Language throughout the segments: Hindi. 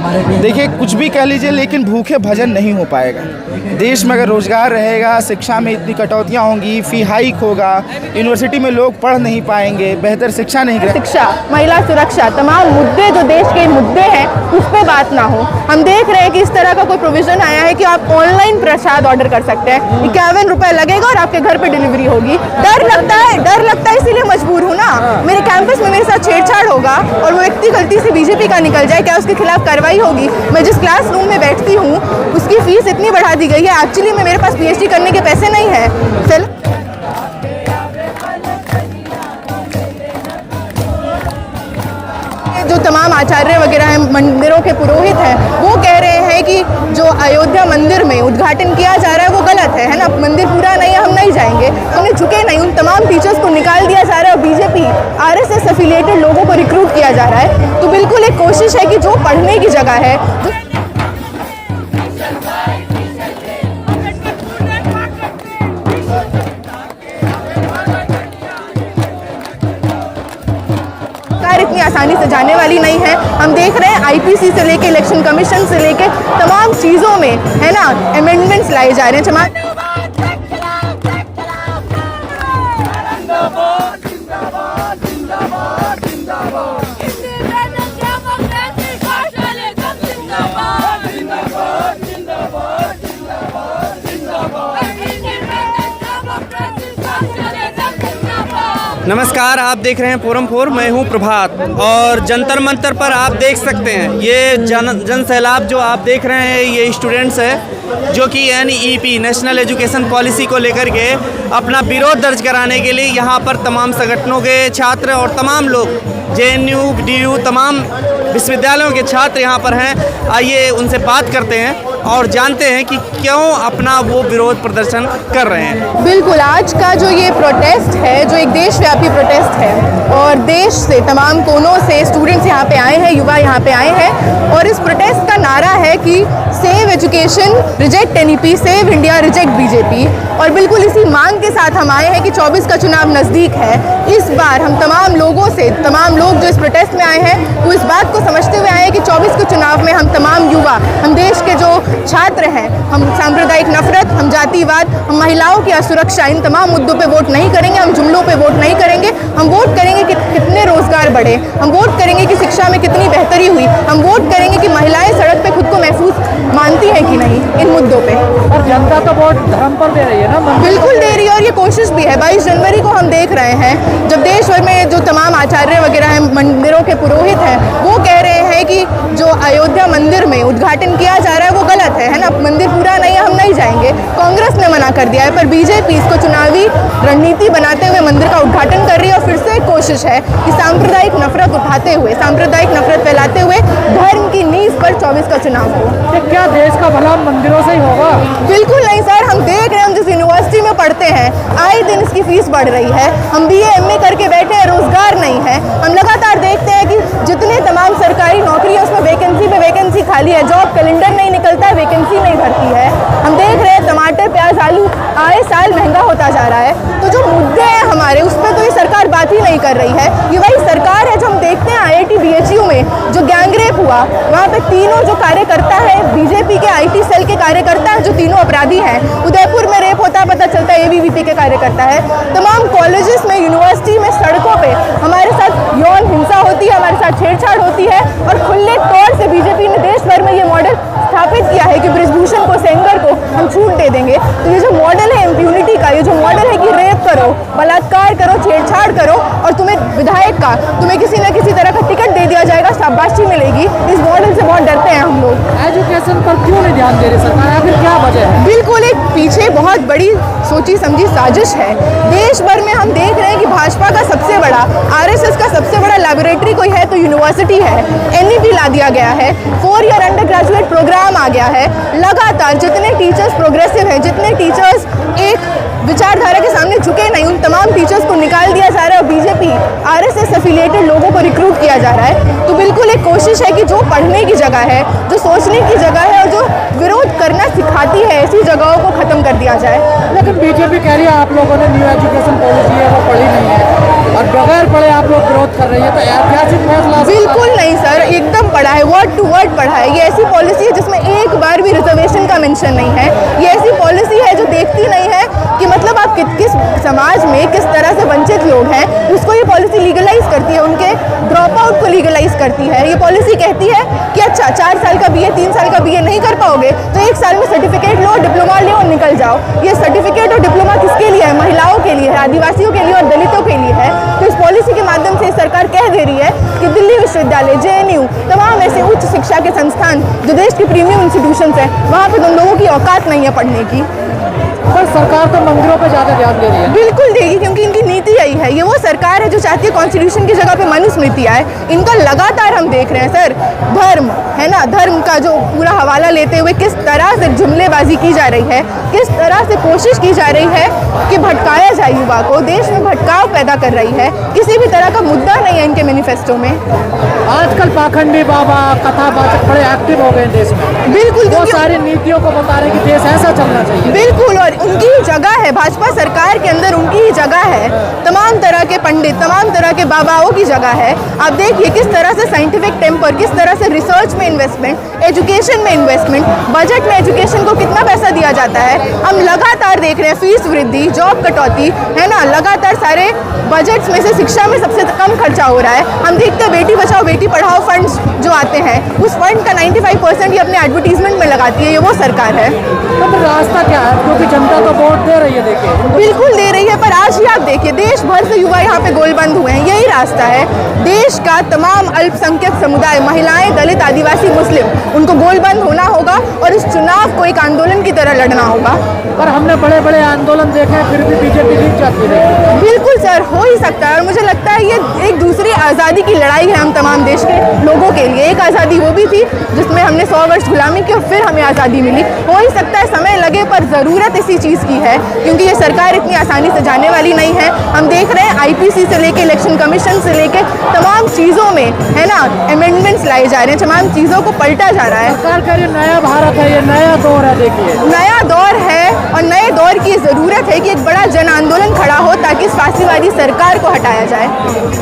देखिए, कुछ भी कह लीजिए, लेकिन भूखे भजन नहीं हो पाएगा। देश में अगर रोजगार रहेगा, शिक्षा में इतनी कटौतियाँ होंगी, फी हाइक होगा, यूनिवर्सिटी में लोग पढ़ नहीं पाएंगे, बेहतर शिक्षा नहीं करेंगे, शिक्षा, महिला सुरक्षा, तमाम मुद्दे जो देश के मुद्दे हैं उस पर बात ना हो। हम देख रहे हैं कि इस तरह का कोई प्रोविजन आया है कि आप ऑनलाइन प्रसाद ऑर्डर कर सकते हैं, 51 रुपए लगेगा और आपके घर पे डिलीवरी होगी। डर लगता है इसीलिए मजबूर हूँ ना। मेरे कैंपस में मेरे साथ छेड़छाड़ होगा और वो व्यक्ति गलती से बीजेपी का निकल जाए, क्या उसके खिलाफ कार्रवाई होगी? मैं जिस क्लासरूम में बैठती हूँ उसकी फीस इतनी बढ़ा दी गई है, एक्चुअली में मेरे पास पीएचडी करने के पैसे नहीं है। जो तमाम आचार्य वगैरह हैं, मंदिरों के पुरोहित हैं, वो कह रहे हैं कि जो अयोध्या मंदिर में उद्घाटन किया जा रहा है वो गलत है ना। मंदिर पूरा नहीं है, हम नहीं जाएंगे। हमने झुके नहीं। उन तमाम टीचर्स को निकाल दिया जा रहा है और बीजेपी आरएसएस एफिलिएटेड लोगों को रिक्रूट किया जा रहा है। तो बिल्कुल एक कोशिश है कि जो पढ़ने की जगह है, इतनी आसानी से जाने वाली नहीं है। हम देख रहे हैं आईपीसी से लेके इलेक्शन कमीशन से लेके तमाम चीज़ों में है ना अमेंडमेंट्स लाए जा रहे हैं। नमस्कार, आप देख रहे हैं फोरम 4। मैं हूं प्रभात और जंतर मंतर पर आप देख सकते हैं ये जन सैलाब जो आप देख रहे हैं, ये स्टूडेंट्स है जो कि NEP नेशनल एजुकेशन पॉलिसी को लेकर के अपना विरोध दर्ज कराने के लिए यहाँ पर तमाम संगठनों के छात्र और तमाम लोग JNU DU तमाम विश्वविद्यालयों के छात्र यहाँ पर हैं। आइए उनसे बात करते हैं और जानते हैं कि क्यों अपना वो विरोध प्रदर्शन कर रहे हैं। बिल्कुल, आज का जो ये प्रोटेस्ट है, जो एक देशव्यापी प्रोटेस्ट है और देश से तमाम कोनों से स्टूडेंट्स यहाँ पे आए हैं, युवा यहाँ पे आए हैं और इस प्रोटेस्ट का नारा है कि save education, reject NEP, save India, reject BJP. और बिल्कुल इसी मांग के साथ हम आए हैं कि 24 का चुनाव नज़दीक है। इस बार हम तमाम लोगों से, तमाम लोग जो इस प्रोटेस्ट में आए हैं वो इस बात को समझते हुए आए हैं कि 24 के चुनाव में हम तमाम युवा, हम देश के जो छात्र हैं, हम सांप्रदायिक नफरत, हम जातिवाद, हम महिलाओं की असुरक्षा, इन तमाम मुद्दों पे वोट नहीं करेंगे। हम जुमलों पे वोट नहीं करेंगे। हम वोट करेंगे कि कितने रोजगार बढ़े, हम वोट करेंगे कि शिक्षा में कितनी बेहतरी हुई, हम वोट करेंगे कि महिलाएं सड़क पे खुद को महफूज मानती हैं कि नहीं इन मुद्दों पे। और जनता तो वोट धर्म पर दे रही है ना। बिल्कुल दे रही है और ये कोशिश भी है। 22 जनवरी को हम देख रहे हैं जब देश भर में जो तमाम आचार्य वगैरह हैं, मंदिरों के पुरोहित हैं, वो कह रहे हैं कि जो अयोध्या मंदिर में उद्घाटन किया जा रहा है वो गलत है ना। मंदिर पूरा नहीं है, हम नहीं जाएंगे। कांग्रेस ने मना कर दिया है, पर बीजेपी इसको चुनावी रणनीति बनाते हुए मंदिर का उद्घाटन कर रही है और फिर से एक कोशिश है कि सांप्रदायिक नफरत उठाते हुए, सांप्रदायिक नफरत फैलाते हुए धर्म की नींव पर 24 का चुनाव हो। क्या देश का भला मंदिरों से ही होगा? बिल्कुल नहीं सर। हम देख रहे हैं, हम जिस यूनिवर्सिटी में पढ़ते हैं आए दिन इसकी फीस बढ़ रही है। हम BA MA करके बैठे हैं, रोजगार नहीं है। हम लगातार देखते हैं कि जितने तमाम सरकारी नौकरी है उसमें वैकेंसी पे वैकेंसी खाली है, जॉब कैलेंडर नहीं निकलता है, वैकेंसी नहीं भरती है। हम देख रहे हैं टमाटर, प्याज, आलू आए साल महंगा होता जा रहा है। तो जो मुद्दे हैं हमारे, उस पर तो ये सरकार बात ही नहीं कर रही है। ये वही सरकार है जो हम देखते हैं IIT BHU में जो गैंगरेप हुआ, वहाँ पे तीनों जो कार्यकर्ता है बीजेपी के IT सेल के कार्यकर्ता हैं, जो तीनों अपराधी हैं। उदयपुर में रेप होता है, पता चलता है ABVP के कार्यकर्ता है। तमाम कॉलेजेस में, यूनिवर्सिटी में, सड़कों पे हमारे साथ यौन हिंसा होती है, हमारे साथ छेड़छाड़ होती है और खुले तौर से बीजेपी ने देश भर में ये मॉडल स्थापित किया है कि बृजभूषण को, सेंगर को हम छूट दे देंगे। तो ये जो मॉडल है इम्प्यूनिटी का, ये जो मॉडल है कि रेप करो, बलात्कार करो, छेड़छाड़ करो और तुम्हें विधायक का, तुम्हें किसी न किसी तरह का टिकट दे दिया जाएगा, शाबाशी मिलेगी। इस मॉडल से बहुत डरते हैं हम लोग। एजुकेशन पर क्यों नहीं ध्यान दे रही सरकार, आखिर क्या वजह है? बिल्कुल एक पीछे बहुत बड़ी सोची समझी साजिश है। देश भर में हम देख रहे हैं कि भाजपा का सबसे बड़ा, RSS का सबसे बड़ा लैबोरेटरी कोई है तो यूनिवर्सिटी है। NEP ला दिया गया है, 4 ईयर अंडर ग्रेजुएट प्रोग्राम आ गया है। लगातार जितने टीचर्स प्रोग्रेसिव हैं, जितने टीचर्स एक विचारधारा के सामने झुके नहीं, उन तमाम टीचर्स को निकाल दिया जा रहा है और बीजेपी RSS एफिलिएटेड लोगों को रिक्रूट किया जा रहा है। तो बिल्कुल एक कोशिश है कि जो पढ़ने की जगह है, जो सोचने की जगह है और जो विरोध करना सिखाती है, ऐसी जगहों को खत्म कर दिया जाए। लेकिन बीजेपी कह रही है आप लोगों ने न्यू एजुकेशन पॉलिसी है वो पढ़ी नहीं है। और बगैर पढ़े आप लोग विरोध कर रही है, तो ऐतिहासिक फैसला। बिल्कुल नहीं सर, एकदम पढ़ा है, वर्ड टू वर्ड पढ़ा है। ये ऐसी पॉलिसी है जिसमें एक बार भी रिजर्वेशन का मेंशन नहीं है। ये ऐसी पॉलिसी है जो देखती नहीं है कि मतलब आप किस समाज में किस तरह से वंचित लोग हैं, उसको ये पॉलिसी लीगलाइज करती है, उनके ड्रॉप आउट को लीगलाइज करती है। ये पॉलिसी कहती है कि अच्छा 4 साल का बीए 3 साल का बीए नहीं कर पाओगे तो 1 साल में सर्टिफिकेट लो, डिप्लोमा लो और निकल जाओ। ये सर्टिफिकेट और डिप्लोमा किसके लिए है? महिलाओं के लिए है, आदिवासियों के लिए और दलितों के लिए है। तो इस पॉलिसी के माध्यम से सरकार कह दे रही है कि दिल्ली विश्वविद्यालय, JNU, तमाम ऐसे उच्च शिक्षा के संस्थान जो देश के प्रीमियम इंस्टीट्यूशंस हैं, वहाँ पे तुम लोगों की औकात नहीं है पढ़ने की। पर सरकार तो मंदिरों पे ज़्यादा ध्यान दे रही है। बिल्कुल देगी, क्योंकि इनकी नीति यही है। ये वो सरकार है जो चाहती है कॉन्स्टिट्यूशन की जगह पे मनुस्मृति आए। इनका लगातार हम देख रहे हैं सर, धर्म है ना, धर्म का जो पूरा हवाला लेते हुए किस तरह से जुमलेबाजी की जा रही है, किस तरह से कोशिश की जा रही है कि भटकाया जाए युवा को, देश में भटकाव पैदा कर रही है। किसी भी तरह का मुद्दा नहीं है इनके मैनिफेस्टो में। आजकल पाखंडी बाबा, कथावाचक बड़े एक्टिव हो गए देश में। बिल्कुल, वो सारी नीतियों को बता रहे कि देश ऐसा चलना चाहिए। बिल्कुल, और उनकी ही जगह है, भाजपा सरकार के अंदर उनकी ही जगह है। तमाम तरह के पंडित, तमाम तरह के बाबाओं की जगह है। आप देखिए किस तरह से साइंटिफिक टेम्पर, किस तरह से रिसर्च में इन्वेस्टमेंट, एजुकेशन में इन्वेस्टमेंट, बजट में एजुकेशन को कितना पैसा दिया जाता है। हम लगातार देख रहे हैं फीस वृद्धि, जॉब कटौती, है ना, लगातार सारे बजट्स में से शिक्षा में सबसे कम खर्चा हो रहा है। हम देखते हैं बेटी बचाओ बेटी पढ़ाओ फंड्स जो आते हैं, उस फंड का 95% ये अपने एडवर्टीजमेंट में लगाती है। ये वो सरकार है। तो फिर रास्ता क्या है? क्योंकि जनता तो वोट दे रही है, देखिए। बिल्कुल दे रही है, पर आज ही आप देखिए देश भर से युवा यहाँ पे गोलबंद हुए हैं। यही रास्ता है। देश का तमाम अल्पसंख्यक समुदाय, महिलाएं, दलित, आदिवासी, मुस्लिम, उनको गोलबंद होना होगा और इस चुनाव को एक आंदोलन की तरह लड़ना होगा। पर हमने बड़े बड़े आंदोलन देखे हैं, फिर भी बीजेपी जीत जाती है। बिल्कुल सर, हो ही सकता है। और मुझे लगता है ये एक दूसरी आज़ादी की लड़ाई है हम तमाम देश के लोगों के लिए। एक आज़ादी वो भी थी जिसमें हमने 100 वर्ष गुलामी की और फिर हमें आज़ादी मिली। हो ही सकता है समय लगे, पर ज़रूरत इसी चीज़ की है, क्योंकि ये सरकार इतनी आसानी से जाने वाली नहीं है। हम देख रहे हैं IPC से लेके इलेक्शन कमीशन से लेके तमाम चीज़ों में, है ना, अमेंडमेंट्स लाए जा रहे हैं, तमाम चीज़ों को पलटा जा रहा है। सरकार का ये नया भारत है, ये नया दौर है। देखिए नया दौर है और नए दौर की ज़रूरत है कि एक बड़ा जन आंदोलन खड़ा हो ताकि इस फांसीवादी सरकार को हटाया जाए।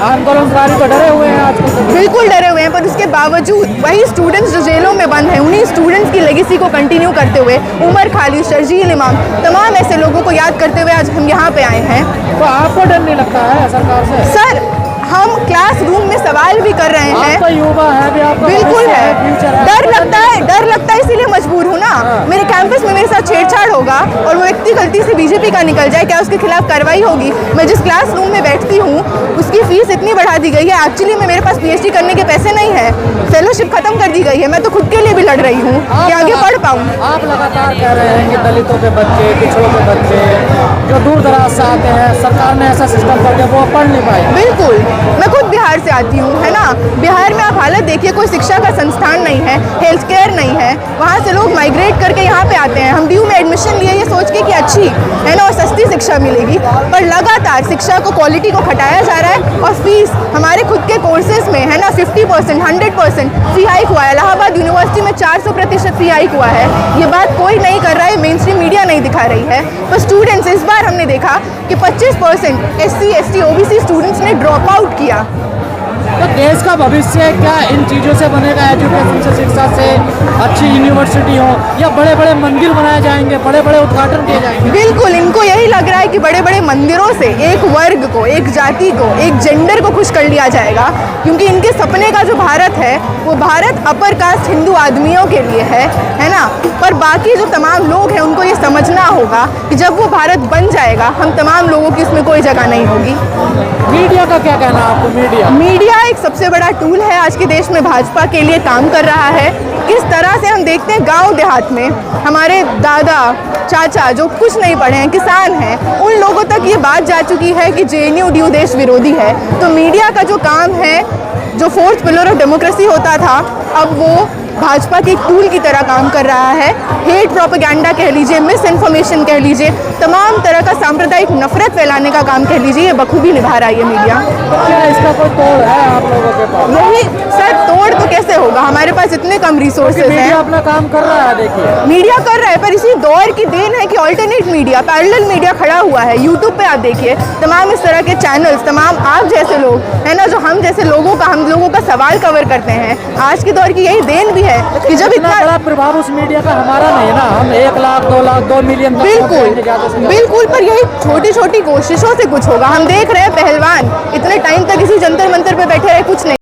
आंदोलनकारी तो डरे हुए हैं आजकल। बिल्कुल डरे हुए हैं, पर उसके बावजूद वही स्टूडेंट्स जो जेलों में बंद हैं, उन्हीं स्टूडेंट्स की लेगेसी को कंटिन्यू करते हुए उमर खालिद, शर्जील इमाम, तमाम ऐसे लोगों को याद करते हुए आज हम यहाँ पे आए हैं। तो आपको डर नहीं लगता है सरकार से? सर, हम क्लासरूम में सवाल भी कर रहे हैं। आप तो युवा है भी, आपका बिल्कुल है, फ्यूचर है। डर लगता है इसीलिए मजबूर हूँ ना। मेरे कैंपस में मेरे साथ छेड़छाड़ होगा और वो व्यक्ति गलती से बीजेपी का निकल जाए, क्या उसके खिलाफ कार्रवाई होगी? मैं जिस क्लासरूम में बैठती हूँ उसकी फीस इतनी बढ़ा दी गई है, एक्चुअली में मेरे पास PhD करने के पैसे नहीं है, फेलोशिप खत्म कर दी गई है। मैं तो खुद के लिए भी लड़ रही हूँ कि आगे पढ़ पाऊँ। आप लगातार कह रहे हैं कि दलितों के बच्चे, पिछड़ों के बच्चे जो दूर दराज से आते हैं, सरकार ने ऐसा सिस्टम कर दिया वो पढ़ नहीं पाए। बिल्कुल, मैं खुद बिहार से आती हूँ, है ना। बिहार में आप हालत देखिए, कोई शिक्षा का संस्थान नहीं है, हेल्थ केयर नहीं है। वहाँ से लोग माइग्रेट करके यहाँ पे आते हैं। हम DU में एडमिशन लिए ये सोच के कि अच्छी, है ना, और सस्ती शिक्षा मिलेगी, पर लगातार शिक्षा को, क्वालिटी को घटाया जा रहा है। और फीस हमारे खुद के कोर्सेज में, है ना, 50%, 100% फी हाइक हुआ है। इलाहाबाद यूनिवर्सिटी में 400% फी हाइक हुआ है। ये बात कोई नहीं कर रहा है, मेन स्ट्रीम मीडिया नहीं दिखा रही है। पर स्टूडेंट्स, इस बार हमने देखा कि 25% SC, ST, OBC स्टूडेंट्स ने ड्रॉप आउट किया। तो देश का भविष्य क्या इन चीज़ों से बनेगा? एजुकेशन से, शिक्षा से, अच्छी यूनिवर्सिटी हो, या बड़े बड़े मंदिर बनाए जाएंगे, बड़े बड़े उद्घाटन किए जाएंगे? बिल्कुल, इनको यही लग रहा है कि बड़े बड़े मंदिरों से एक वर्ग को, एक जाति को, एक जेंडर को खुश कर लिया जाएगा, क्योंकि इनके सपने का जो भारत है वो भारत अपर कास्ट हिंदू आदमियों के लिए है ना। पर बाकी जो तमाम लोग हैं उनको ये समझना होगा कि जब वो भारत बन जाएगा, हम तमाम लोगों की इसमें कोई जगह नहीं होगी। मीडिया का क्या कहना है आपको? मीडिया एक सबसे बड़ा टूल है आज के देश में, भाजपा के लिए काम कर रहा है। किस तरह से हम देखते हैं गांव देहात में हमारे दादा चाचा जो कुछ नहीं पढ़े हैं, किसान हैं, उन लोगों तक ये बात जा चुकी है कि JNU DU देश विरोधी है। तो मीडिया का जो काम है, जो फोर्थ पिलर ऑफ डेमोक्रेसी होता था, अब वो भाजपा के एक टूल की तरह काम कर रहा है। हेट प्रोपेगेंडा कह लीजिए, मिस इन्फॉर्मेशन कह लीजिए, तमाम तरह का सांप्रदायिक नफरत फैलाने का काम कह लीजिए, ये बखूबी निभा रहा है ये मीडिया। क्या इसका कोई तोड़ है आप लोगों के पास? यही सर, तोड़ तो कैसे होगा, हमारे पास इतने कम रिसोर्सेज हैं। मीडिया अपना काम कर रहा है, देखिए मीडिया कर रहा है, पर इसी दौर की देन है कि ऑल्टरनेट मीडिया, पैरेलल मीडिया खड़ा हुआ है। यूट्यूब पे आप देखिए तमाम इस तरह के चैनल्स, तमाम आप जैसे लोग है ना, जो हम जैसे लोगों का सवाल कवर करते हैं। आज के दौर की यही देन भी है कि जब इतना बड़ा प्रभाव उस मीडिया का हमारा नहीं है ना, हम 1 लाख 2 लाख 2 मिलियन बिल्कुल, पर यही छोटी छोटी कोशिशों से कुछ होगा। हम देख रहे हैं पहलवान इतने टाइम तक इसी जंतर मंतर पे बैठे रहे, कुछ नहीं।